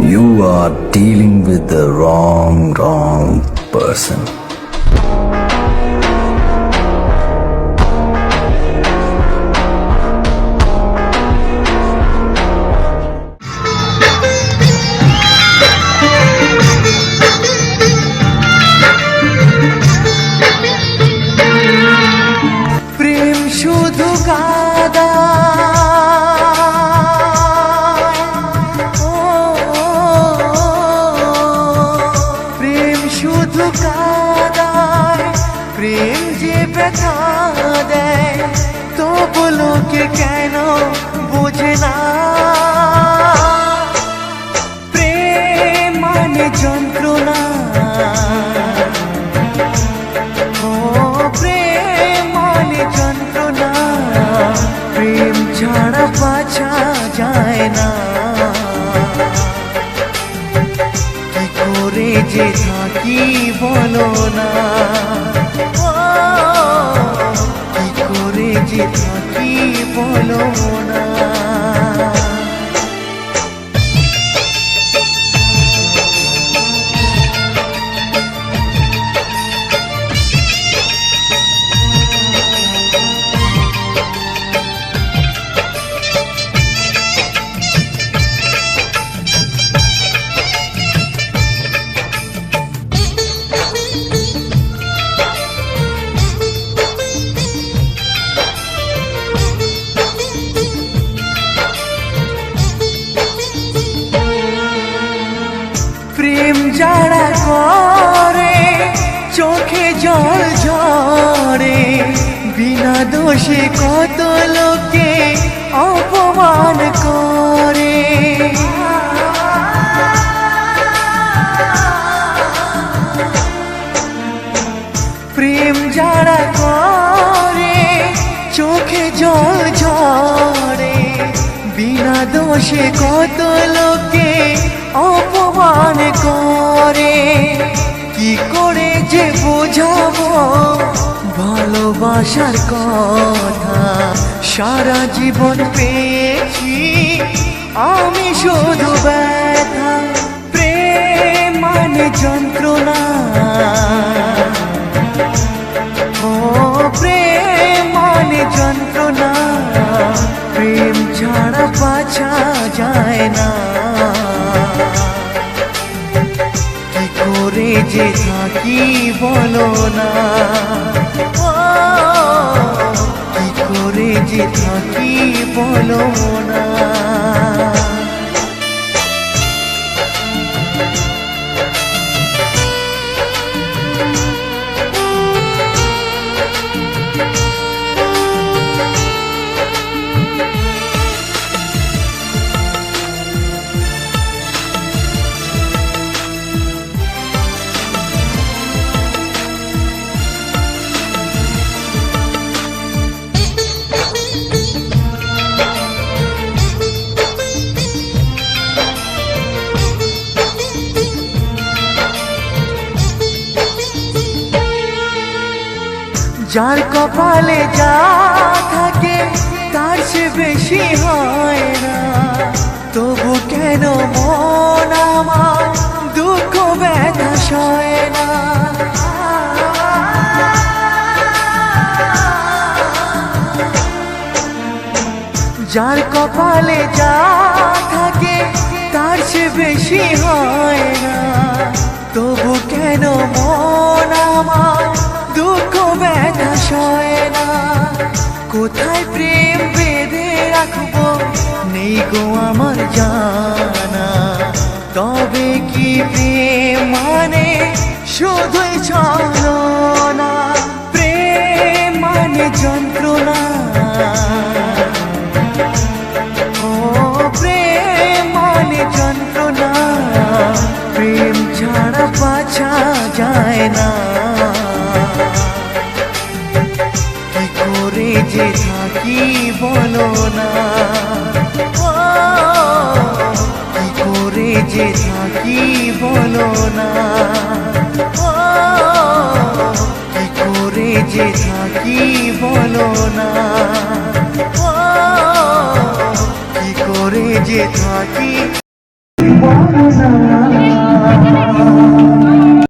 You are dealing with the wrong person. প্রেম শুধু কাদা প্রেম শুধু কাদায় প্রেম যে ব্যথা দেয় তবু লোকে কেন বোঝে না প্রেম মানে যন্ত্রণা প্রেম ছাড়া বাঁচা যায় না কি করে যে থাকি বলো না কি করে যে থাকি বলো না প্রেম যারা করে চোখে জল ঝরে বিনা দোষে কত লোকে অপমান করে প্রেম যারা করে চোখে জল ঝরে বিনা দোষে কত লোকে অপমান করে কি করে যে বোঝাবো ভালোবাসার কথা সারা জীবন পেয়েছি আমি শুধু ব্যথা প্রেম মানে যন্ত্রণা ও প্রেম মানে যন্ত্রণা প্রেম ছাড়া বাঁচা যায় না কি করে যে থাকি বলো না কি করে যে থাকি বলো না যার কপালে যা থাকে তার সে বেশি হয় না তবু কেন মন আমার দুঃখ ব্যথা সয় না যার কপালে যা থাকে তার সে বেশি হয় না তবু কেন মন আমার দুঃখ ব্যথা সয় না কোথায় প্রেম বেঁধে রাখবো নেই গো আমার জানা তবে কি প্রেম মানে শুধুই ছলনা প্রেম মানে যন্ত্রণা ও প্রেম মানে যন্ত্রণা প্রেম ছাড়া বাঁচা যায় না কি করে যে থাকি বলো না কি করে যে থাকি বলো না কি করে যে থাকি বলো না কি করে যে থাকি বলো না